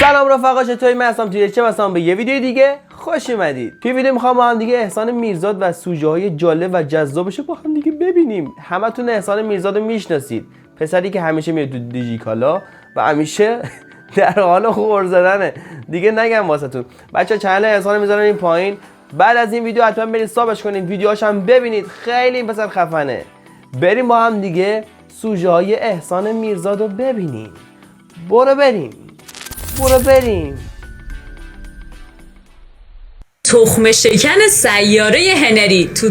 سلام رفقا، چطوری؟ من هستم چه مثلا به یه ویدیو دیگه خوش اومدید. توی ویدیو میخوام با هم دیگه احسان میرزاد و سوژه های جالب و جذابش با هم دیگه ببینیم. همتون احسان میرزاد رو میشناسید، پسری که همیشه میاد تو دیجیکالا و همیشه در حال خور زدنه. دیگه نگم واسهتون. بچا چنل احسان میذارم این پایین. بعد از این ویدیو حتما برید سابش کنید، ویدیوهاش هم ببینید، خیلی این پسر خفنه. بریم با هم دیگه سوژه های احسان میرزاد رو ببینیم. برو بریم. تخم شکن سیاره هنری تو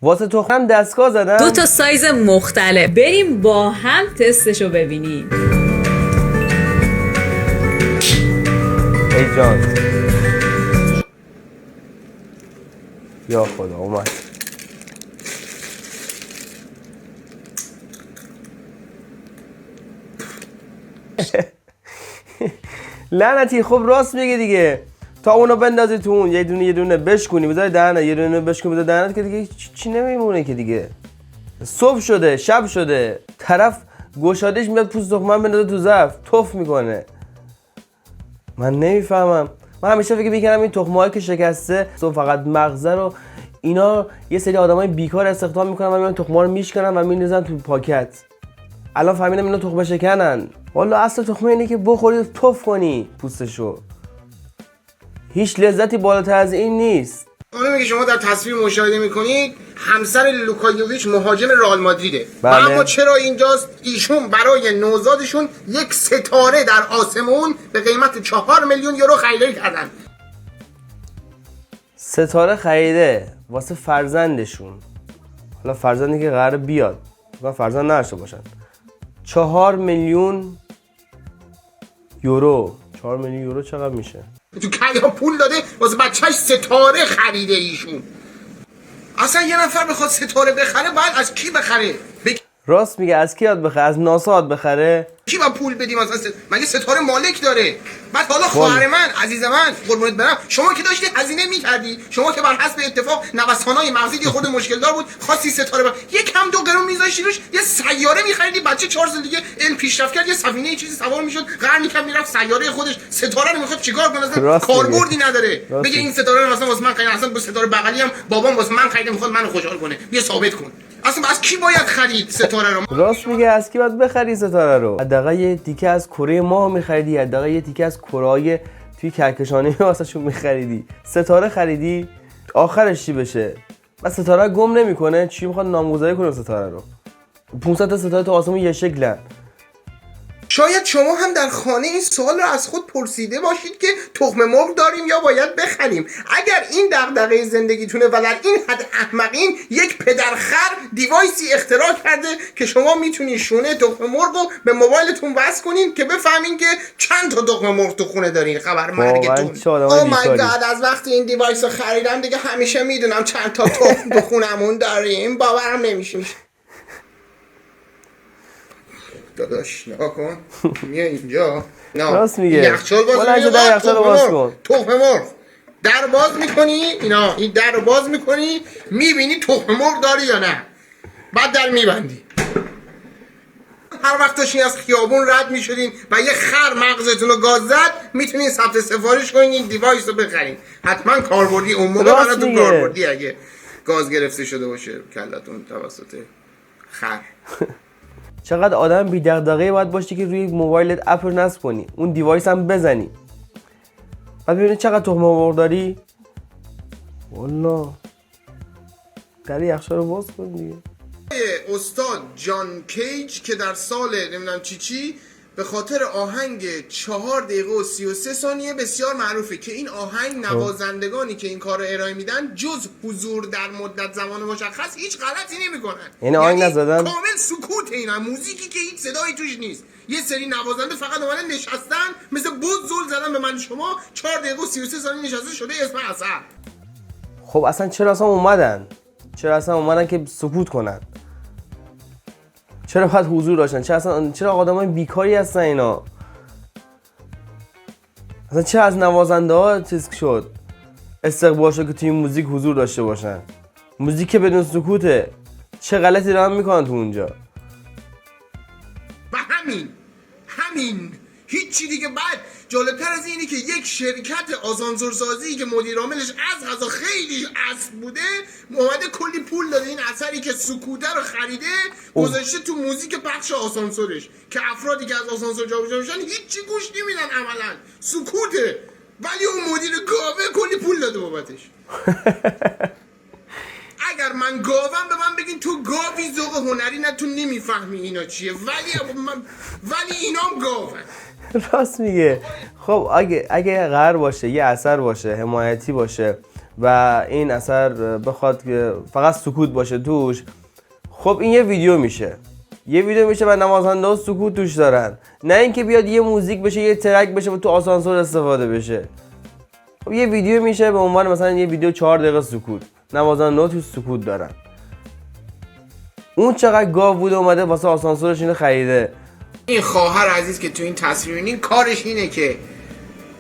واسه تخمم دستگاه زدم. 2 تا سایز مختلف. بریم با هم تستشو ببینیم. ای جان، یا خدا اومد. لعنتی. خب راست میگه دیگه. تا اونو بندازی تو اون یه دونه بشکنی بذاری دهنت، یه دونه بشکنی بذاری دهنت که دیگه چی نمیمونه که دیگه. صبح شده، شب شده، طرف گشادش میاد پوست تخمم بندازه تو ظرف توف میکنه. من نمیفهمم. من همیشه فکر میکنم این تخمه‌ای که شکسته فقط مغزه رو اینا یه سری آدمای بیکار استخدام میکنن و میان تخم‌ها رو میشکنن و میندازن تو پاکت. الان فهمیدم اینا تخمه شکنن. والا اصل تخمه اینه که بخوری توف کنی پوستشو. هیچ لذتی بالاتر از این نیست. اونی که شما در تصویر مشاهده میکنید همسر لوکا یوویچ مهاجم رئال مادریده. بله. اما چرا اینجاست؟ ایشون برای نوزادشون یک ستاره در آسمون به قیمت 4 میلیون یورو خریداری کردن. ستاره خریده واسه فرزندشون. حالا فرزندی که قراره بیاد، و فرزند نداشته باشن. 4 میلیون یورو. 4 میلیون یورو چقدر میشه؟ تو کیا پول داده واسه بچهش ستاره خریده ایشون. اصلا یه نفر بخواد ستاره بخره باید از کی بخره؟ راست میگه. از کی یاد بخره؟ از ناسا یاد بخره؟ کی با پول بدیم اصلا؟ مگه ستاره مالک داره؟ بعد حالا خواهر من، عزیز من، قربونت برم، شما که داشتی هزینه میکردی، شما که بر حسب اتفاق نوسانای مغزی یه خورده مشکل دار بود، خواستی ستاره یک کم 2 قرون میذاشتی روش، یه سیاره میخریدی، بچه 4 سال دیگه علم پیشرفت کرد، یه سفینه چیزی سوار میشد، قرار میکرد میرفت سیاره خودش. ستاره رو میخواد چیکار کنه؟ اصلا کاربردی نداره. بگه این ستاره رو مثلا واسه من خرید، اصلا با ستاره بغلی هم بابام واسه من خرید، میخواد منو خوشحال کنه. بیا ثابت کن. اصلا از کی باید خرید ستاره رو؟ راست میگه. از کی باید بخری ستاره رو؟ حداقل یه تیکه از کره ماه میخریدی، حداقل یه تیکه از کره‌های توی کهکشانی واسهشون میخریدی. ستاره خریدی، آخرش چی بشه؟ و ستاره گم نمیکنه. چی میخواد نامگذاری کنه ستاره رو؟ 500 تا ستاره تو آسمون یه شکلن. شاید شما هم در خانه این سوال رو از خود پرسیده باشید که تخم مرغ داریم یا باید بخریم. اگر این دغدغه زندگیتونه و در این حد احمقین، یک پدرخر دیوایسی اختراع کرده که شما میتونید شونه تخم مرغ رو به موبایلتون وصل کنین که بفهمین که چند تا تخم مرغ تو خونه دارین. خبر مرگتون. او مای گاد، از وقتی این دیوایس رو خریدم دیگه همیشه میدونم چند تا تخم تو خونمون داریم. باورم نمیشه. داداش نگاه کن، میای اینجا. راست میگه. یخچال باز کن. تخم مرغ در باز میکنی، اینا این در رو باز میکنی، میبینی تخم مرغ داری یا نه، بعد در میبندی. هر وقت داشتین از خیابون رد میشدین و یه خر مغزتون رو گاز زد، میتونین ثبت سفارش کنین این دیوایس رو بخرین. حتما کاربردی اون موقع براتون کاربردی اگه گاز گرفته شده باشه کلتون توسط خر. چقدر آدم بی دغدغه‌ای باید باشی که روی موبایلت اپ رو نصب کنی، اون دیوایس هم بزنی، بعد ببینی چقدر تخم مرغ داری. والله در یخچال رو باز کن دیگه. استاد جان کیج که در سال نمیدونم چی به خاطر آهنگ 4 دقیقه و 33 ثانیه بسیار معروفه که این آهنگ نوازندگانی که این کار رو ارائه میدن جز حضور در مدت زمان مشخص هیچ غلطی نمیکنن. این آهنگ نزدن کامل سکوت. اینا موزیکی که هیچ صدایی توش نیست. یه سری نوازنده فقط اومدن نشستن مثل بز زل زدن به من شما. 4 دقیقه و 33 ثانیه نشسته شده اسم اثر. خب اصلا چرا اصلا اومدن که سکوت کنن؟ چرا باید حضور داشتن؟ چرا آدمای بیکاری هستن اینا؟ اصلا چرا از نوازنده ها چیز شد استقبال شد که توی موزیک حضور داشته باشن؟ موزیک بدون سکوته. چه غلطی دارن میکنن تو اونجا؟ و همین هیچ هیچی دیگه. بعد جالبتر از اینه که یک شرکت آسانسورسازی که مدیر عاملش از غذا خیلی اصل بوده اومده کلی پول داده این اثری که سکوتر رو خریده گذاشته تو موزیک بخش آسانسورش که افرادی که از آسانسور جابجا میشن هیچی گوش نمیدن، عملا سکوته، ولی اون مدیر گاوه کلی پول داده بابتش. اگر من گاوم به من بگین تو گاوی ذوق هنری نه، تو نمیفهمی اینا چیه، ولی اینام گاون. راست میگه. خب اگه قرار باشه یه اثر باشه حمایتی باشه و این اثر بخواد که فقط سکوت باشه توش، خب این یه ویدیو میشه و نوازنده ها سکوت توش دارن، نه اینکه بیاد یه موزیک بشه یه ترک بشه و تو آسانسور استفاده بشه. خب یه ویدیو میشه به عنوان مثلا یه ویدیو 4 دقیقه سکوت، نوازنده ها توش سکوت دارن. اون چقدر گاو بوده اومده واسه آسانسورش اینو خریده. این خواهر عزیز که تو این تصویر می‌بینین کارش اینه که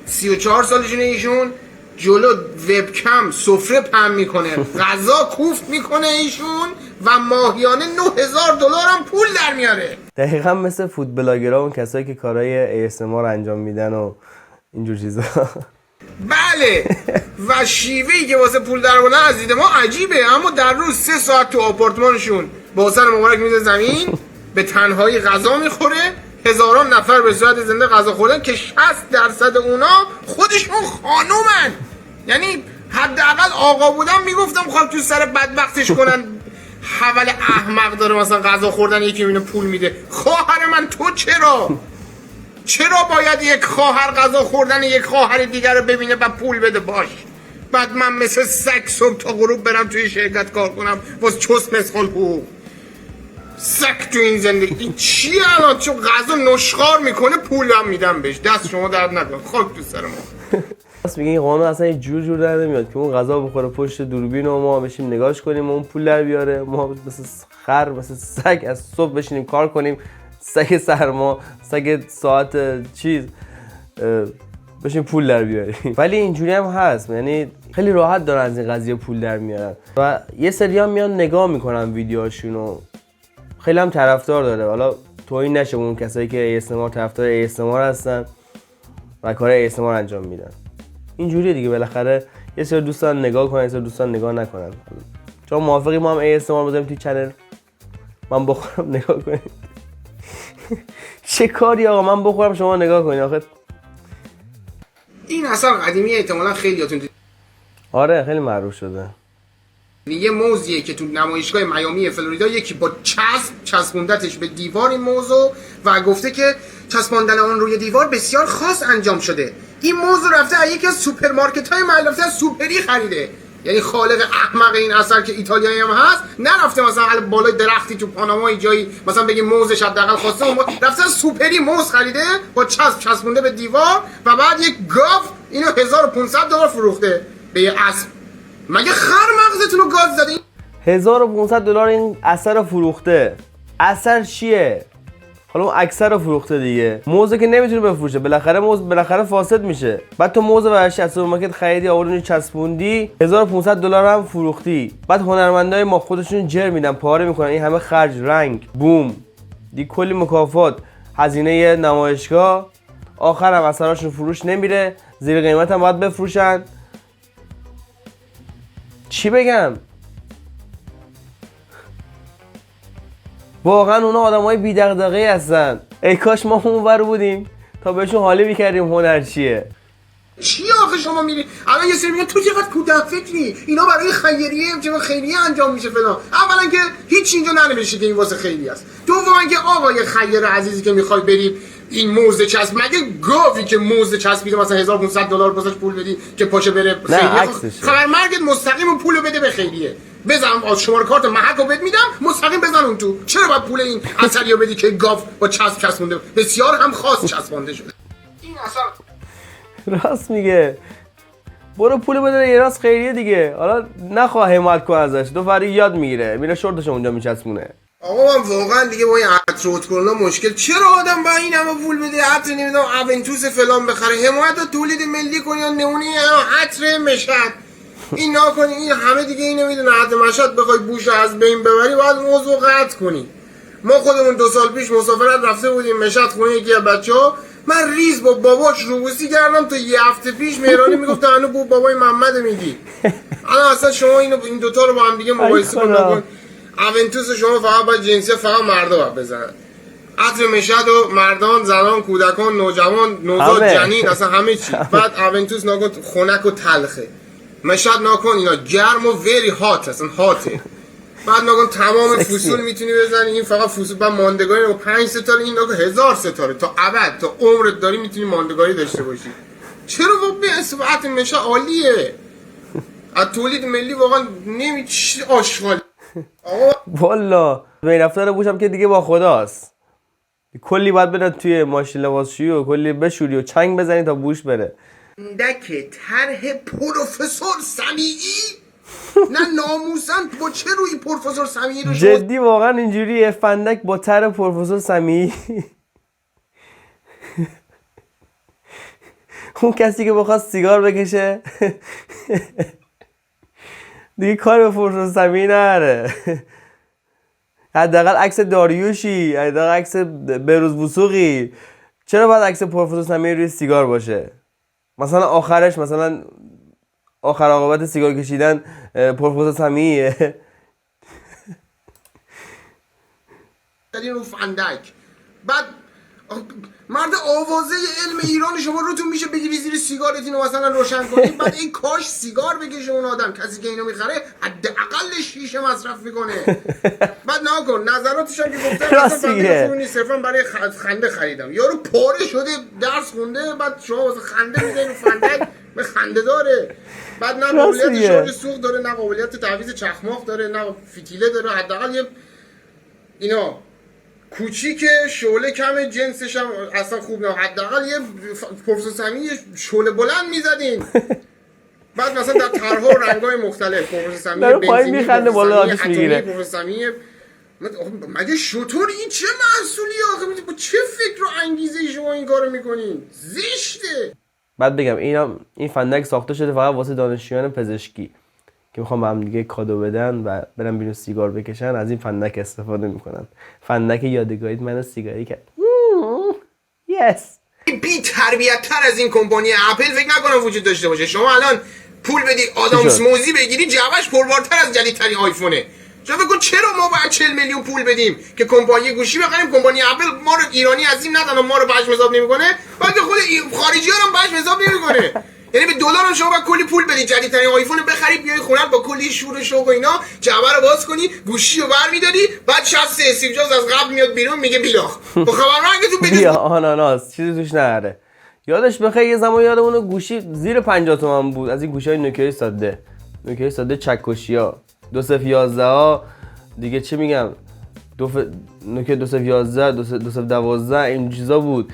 34 سالشونه ایشون، جلو وبکم سفره پهن میکنه، غذا کوفت میکنه ایشون و ماهیانه $9000 هم پول در میاره. دقیقا مثل فود بلاگرها، اون کسایی که کارهای ASMR انجام میدن و اینجور چیزا. بله و شیوهی که واسه پول درآوردن از دید ما عجیبه، اما در روز 3 ساعت تو آپارتمانشون با سر مبارک میزه زمین به تنهایی غذا میخوره. هزاران نفر به صورت زنده غذا خوردن که 60% اونا خودشون خانومن. یعنی حداقل آقا بودم میگفتم خواهد تو سر بدبختش کنن، حول احمق داره مثلا غذا خوردن یکی اینو پول میده. خواهر من تو چرا باید یک خواهر غذا خوردن یک خواهر دیگر رو ببینه و پول بده باش؟ بعد من مثل سگ صبح تا غروب برم توی شرکت کار کنم واسه چست مسخال حقوق. سگ تو این زندگی این چیه الان؟ چون غذا نشخار میکنه پول هم میدم بهش. دست شما درد نکنه، خاک تو سر ما. راست میگه این قانون اصلا یه جور در نمیاد که اون غذا بخوره پشت دوربین و ما بشیم نگاش کنیم و اون پول در بیاره. ما مثل خر مثل سگ از صبح بشینیم کار کنیم، سگ سرما، سگ ساعت چیز بشیم پول در بیاریم. ولی اینجوری هم هست، یعنی خیلی راحت دارن از این قضیه پول در میارن و یه سری هم میان نگاه میکنن ویدیوهاشونو، خیلی هم طرفدار داره. حالا توهین نشه اون کسایی که ASMR طرفدار ASMR هستن و کار ASMR انجام میدن. اینجوریه دیگه، بالاخره یه سری دوستان نگاه کنن، یه سری دوستان نگاه نکنن. چون موافقی ما هم ASMR بذاریم توی چنل، من بخورم نگاه کنید. چه کاری آقا، من بخورم شما نگاه کنید آخه. این اصلا قدیمی احتمالاً خیلیاتون آره خیلی معروف شده. یه موزیه که تو نمایشگاه میامی فلوریدا یکی با چسبوندتش به دیوار این موضوع و گفته که چسباندن اون روی دیوار بسیار خاص انجام شده. این موضوع رفته از یکی از سوپرمارکت‌های محل رفته سوپری خریده. یعنی خالق احمق این اثر که ایتالیایی هم هست نرفته مثلا بالای درختی تو پاناما جایی مثلا بگی موزش حداقل خواسته، رفته سوپری موز خریده با چسبونده به دیوار و بعد یک گاو اینو $1500 فروخته به یه اسب. مگه خر مغزتون رو گاز زدین؟ $1500 این اثر رو فروخته. اثر چیه؟ حالا اون اکثر رو فروخته دیگه. موزه که نمیتونه بفروشه، بالاخره موز بالاخره فاسد میشه. بعد تو موزه ورشی از سوپرمارکت خریدی آوردی چسبوندی، $1500 هم فروختی. بعد هنرمندای ما خودشون جر میدن، پاره میکنن، این همه خرج، رنگ، بوم، دی کلی مکافات، هزینه نمایشگاه، آخر هم اثراشون فروش نمیره، زیر قیمت هم باید بفروشن. چی بگم؟ واقعا اونا آدمای بی دغدغه‌ای هستن. ای کاش ما اونور بودیم تا بهشون حالی می‌کردیم هنر چیه. چی آخه شما میری الان یه سری میگن تو چقدر کودک فکری، اینا برای خیریه انجام میشه فلان. اولا که هیچ اینجا ننوشته که این واسه خیریه است. دوما که آقای خیر عزیزی که میخوای بریم این موزه چسب، مگه گاوی که موزه چسبیده مثلا $1500 واسش پول بدی که پاشه بره خیریه؟ خبر مرگت مستقیم پولو بده به خیریه. بزن شماره کارت محک رو بهت میدم، مستقیم بزن اون تو. چرا باید پول این اثری رو بدی که گاو با چسبونده بسیار هم خاص چسبانده شده؟ این اصلا راست میگه. برو پول بده یه راست خیریه دیگه. حالا نخواه حمایت کن ازش، دو فری یاد میگیره، میره شورتش اونجا میچسبونه. آقا من واقعا دیگه با این عطر رود کرونا مشکل. چرا آدم با این همه پول بده عطر نمیدونم اونتوس فلان بخره؟ حمایت تولید ملی کنی یا نمونه عطر مشهد این نکنی، این همه دیگه این نمیدونه عطر مشهد بخوای بوش از بین ببری باید موضوع قطع کنی. ما خودمون 2 سال پیش مسافرت رفته بودیم مشهد خونه یکی از بچه‌ها، من ریز با باباش روبوسی کردم تا یه هفته پیش مهرانی میگفت هنو با بابای محمد میگی. الان اصلا شما این دوتا رو با هم دیگه مقایسه کن. اونتوس شما فقط باید جنسیت فقط مردا باید بزنن. عطر مشهد و مردان، زنان، کودکان، نوجوان، نوزاد، جنین، اصلا همه چی. بعد اونتوس ناکن خنک و تلخه. مشهد ناکن اینا گرم و وری هات، اصلا هاته. بعد ناکن تمام فصول میتونی بزنی، این فقط فصول بعد ماندگاری رو 5 ستاره، این ناکن 1000 ستاره تا ابد تا عمرت داری میتونی ماندگاری داشته باشی. چرا به اثبات مشهد عالیه. از تولید ملی واقعا نمیشه آشغال. آقا والا به رفتار بوشم که دیگه با خداست. کلی باید بره توی ماشین لباسشویی و کلی بشوری و چنگ بزنی تا بوش بره. دکه طرح پروفسور سمیعی نه ناموسن با چه روی پروفسور سمیعی رو جدی واقعا اینجوریه فندک با طرح پروفسور سمیعی. اون کسی که بخواد سیگار بکشه دیگه کار به پروفسور سمیعی نره. حداقل عکس داریوشی، حداقل عکس بهروز وثوقی. چرا باید عکس پروفسور سمیعی روی سیگار باشه؟ مثلا آخرش مثلا آخر عاقبت سیگار کشیدن پروفسور سمیعیه. دارین رو فندک. بعد مرد آوازه علم ایران شما روتون میشه بگیری زیر سیگارتون رو مثلا روشن کنید. بعد این کاش سیگار بکشه اون آدم، کسی که اینو میخره حداقل شیشه مصرف میکنه. بعد نکن نظراتش هم که گفتم صرفا برای خنده خریدم. یارو پاره شده درس خونده، بعد شما واسه خنده میذارین فندک به خنده داره. بعد نه قابلیت شارژ سوخت داره، نه قابلیت تعویض چخماق داره، نه فتیله داره. حداقل یه اینا کوچیکه، شعله کمه، جنسش هم اصلا خوب نه. حداقل یه پروفسور سمیعی شعله بلند میزدین. بعد مثلا در طرح‌ها و رنگ‌های مختلف پروفسور سمیعی بنزینی، میخنده بالا آتش میگیره. پروفسور سمیعی مگه شطور این چه محصولی آخه؟ با چه فکر و انگیزه شما این کارو میکنین؟ زشته. بعد بگم این فندک ساخته شده فقط واسه دانشجویان پزشکی که میخوام به هم دیگه کادو بدن و برن بیرون سیگار بکشن، از این فندک استفاده میکنن. فندک یادگاری منو سیگاری کرد. یس. بی تربیت تر از این کمپانی اپل فکر نکنم وجود داشته باشه. شما الان پول بدی آدامس موزی بگیری جوش پربارتر از جدیدترین آیفونه. شما بگو چرا ما باید 40 میلیون پول بدیم که کمپانی گوشی بخریم؟ کمپانی اپل ما رو ایرانی عظیم ندن و ما رو بهش حساب نمیکنه، بلکه خود خارجی‌ها هم بهش حساب نمیکنه. یعنی به دلار هم شما باید کلی پول بدی جدیدترین آیفون بخری، بیای خونت با کلی شور و شوق و اینا جعبه رو باز کنی، گوشی رو برمی‌داری، بعد شخص استیو جابز از قبل میاد بیرون میگه بیلاخ با خبرنگتون بدید بیا آناناس چیزی توش نره. یادش بخیر یه زمان یادمونه گوشی زیر 50 تومن بود، از این گوشی‌های نوکیای ساده، نوکیای ساده چکشی‌ها 2011 ها دیگه، چه میگم نوکیا 2011 2012 این چیزا بود.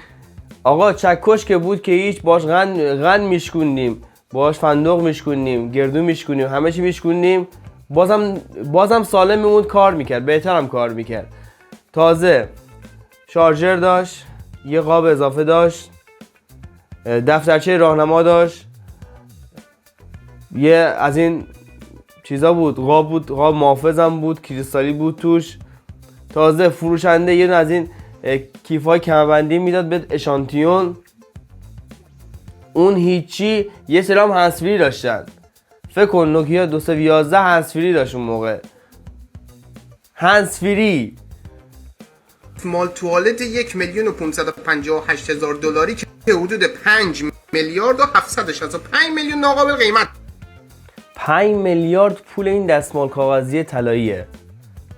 آقا چکش که بود که هیچ باش غن میشکونیم، باش فندق میشکونیم، گردو میشکونیم، همه چی میشکونیم، بازم سالم میموند، کار میکرد، بهتر هم کار میکرد. تازه شارژر داشت، یه قاب اضافه داشت، دفترچه راهنما داشت، یه از این چیزا بود، قاب محافظم بود، کریستالی بود توش. تازه فروشنده یه از این کیفای کمربندی میداد به اشانتیون. اون هیچی. یه سلام هنسفری داشتن، فکر کن نوکیا 211 هنسفری داشت اون موقع، هنسفری. مال توالت 1,558,000 دلاری که حدود 5 میلیارد و 765 میلیون ناقابل قیمت. 5 میلیارد پول این دستمال کاغذی طلاییه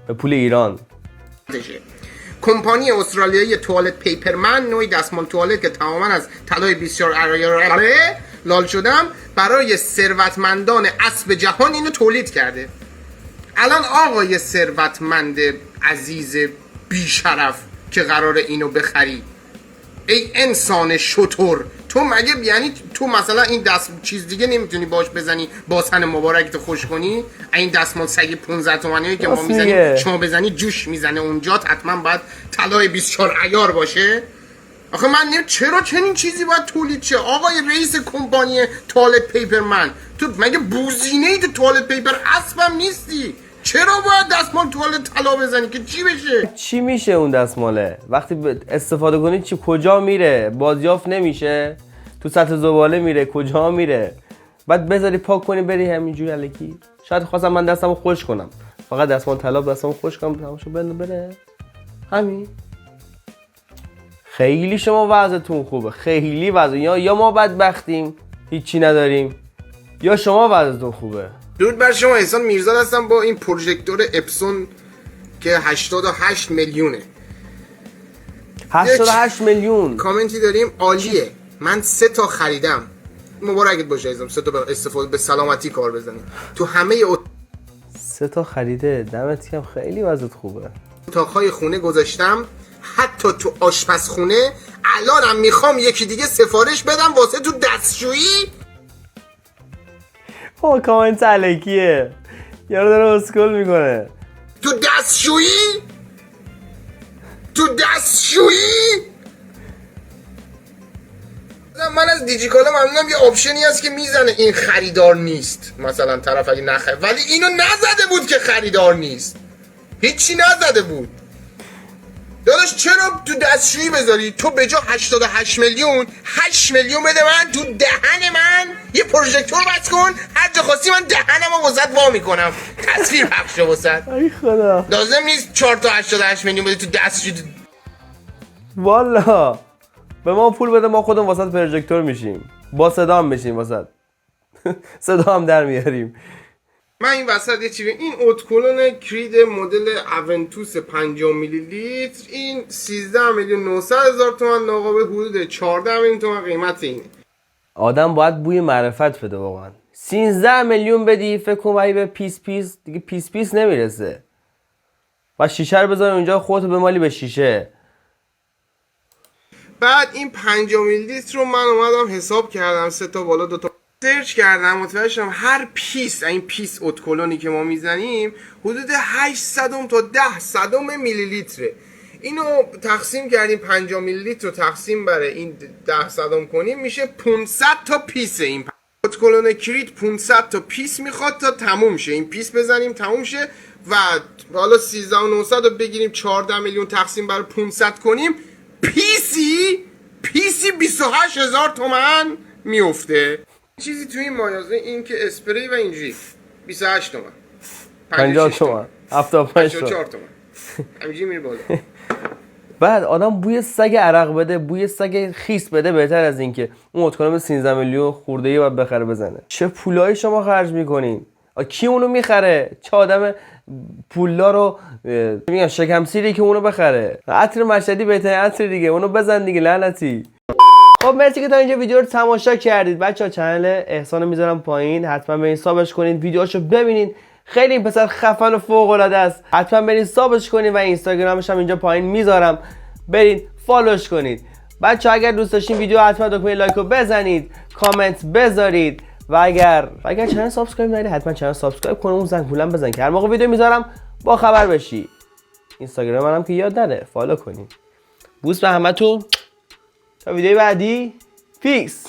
به پول ایران. کمپانی استرالیایی توالت پیپرمن، نوعی دستمال توالت که تماما از طلای بسیار لال شدم، برای ثروتمندان اسب جهان اینو تولید کرده. الان آقای ثروتمند عزیز بیشرف که قراره اینو بخری، ای انسان شطور، تو مگه یعنی تو مثلا این دست چیز دیگه نمیتونی باش بزنی باسن مبارکتو خوش کنی؟ این دستمال سگ 15 تومانی که ما میزنیم شما بزنی جوش میزنه اونجا، حتما باید طلای 24 عیار باشه. آخه من چرا چنین چیزی باید تولید شه؟ آقای رئیس کمپانی توالت پیپرمن، تو مگه بوزینه ای تو توالت پیپر اسبم نیستی؟ چرا باید دستمال توالت طلا بزنی که چی بشه؟ چی میشه اون دستماله؟ وقتی استفاده کنی چی کجا میره؟ بازیافت نمیشه؟ تو سطح زباله میره؟ کجا میره؟ بعد بذاری پاک کنی بری همینجوری الکی. شاید خواستم من دستمو خوش کنم، فقط دستمال طلا دستمو خوش کنم تماشا بره همین. خیلی شما وضعتون خوبه، خیلی وضع یا ما بدبختیم هیچی نداریم یا شما وضعتون خوبه. درود بر شما، احسان میرزا هستم با این پروژکتور اپسون که 88 میلیونه. 88 میلیون کامنتی داریم عالیه. من 3 تا خریدم. مبارکت باشه عزیزم، 3 تا به استفاده به سلامتی کار بزنیم. تو همه 3 تا خریده، دمت گرم، خیلی وضعت خوبه. اتاقهای خونه گذاشتم، حتی تو آشپزخونه. الانم میخوام یکی دیگه سفارش بدم واسه تو دستشویی. کامنت الکیه، یارو داره اسکول میکنه. تو دستشویی من از دیجیکالا ممنونم. یه آپشنی هست که میزنه این خریدار نیست، مثلا طرف اگه نخرید، ولی اینو نزده بود که خریدار نیست، هیچی نزده بود. داداش چرا تو دستشویی بذاری؟ تو به جا 88 میلیون 8 میلیون بده من تو دهن من یه پروژکتور بس کن، هر جا خواستی من دهنمو وسط وا میکنم، تصویر پخش وسط. ای خدا، لازم نیست 4 تا 88 میلیون بدی تو دستشویی. والا به ما پول بده، ما خودمون واسط پروژکتور میشیم، با صدا هم بشیم واسط صدا هم در میاریم. من این وسط یه چیزی، این اتکلون کرید مدل اونتوس 50 میلی لیتر، این 13 میلیون 900 هزار تومان، ناقابل حدود 14 میلیون تومان قیمت اینه. آدم باید بوی معرفت بده واقعا. 13 میلیون بدی فکر کن به پیس دیگه پیس نمیرسه. و شیشه رو بذار اونجا، خودتو بمالی به شیشه. بعد این 50 میلی لیتر رو من اومدم حساب کردم، 3 تا بالا 2 تا سرچ کردم، متوجه شدم هر پیس، این پیس اتکلونی که ما میزنیم حدود 800 تا 10 میلی لیتره. اینو تقسیم کردیم، 50 میلی لیتر رو تقسیم بر این 10 کنیم میشه 500 تا پیسه. این اتکلون کرید 500 تا پیس میخواد تا تموم شه. این پیس بزنیم تموم شه و حالا 13900 رو بگیریم 14 میلیون تقسیم بر 500 کنیم، پیسی 28 هزار تومن میفته. چیزی توی این مایازه، این که اسپری و اینجوری 28 تومن، 50 تومن، 75 تومن، 4 تومن همینجوری میره بالا. بعد آدم بوی سگ عرق بده، بوی سگ خیس بده، بهتر از این که اون اتکلون 13 میلیون خورده‌ای باید بخره بزنه. چه پولایی شما خرج میکنین؟ کی اونو میخره؟ چه آدم پولدار رو میگن شکم سیری که اونو بخره؟ عطر مشهدی بهترین عطر دیگه، اونو بزن دیگه لعنتی. خب مرسی که تا اینجا ویدیو رو تماشا کردید. بچه‌ها چنل احسان رو میذارم پایین، حتما برین سابش کنین، ویدیوهاشو ببینین. خیلی این پسر خفن و فوق العاده است. حتما برین سابش کنین و اینستاگرامش هم اینجا پایین میذارم، برین فالوش کنید. بچه‌ها اگر دوست داشتین ویدیو حتما دکمه لایک رو بزنید، کامنت بذارید و اگر چنل سابسکرایب نداری حتما چنل سابسکرایب کن، اون زنگوله بزن که هر موقع ویدیو میذارم با خبر بشی. اینستاگرام منم که یاد نره فالو کنید. بوس به همتون تا ویدیو بعدی. پیس.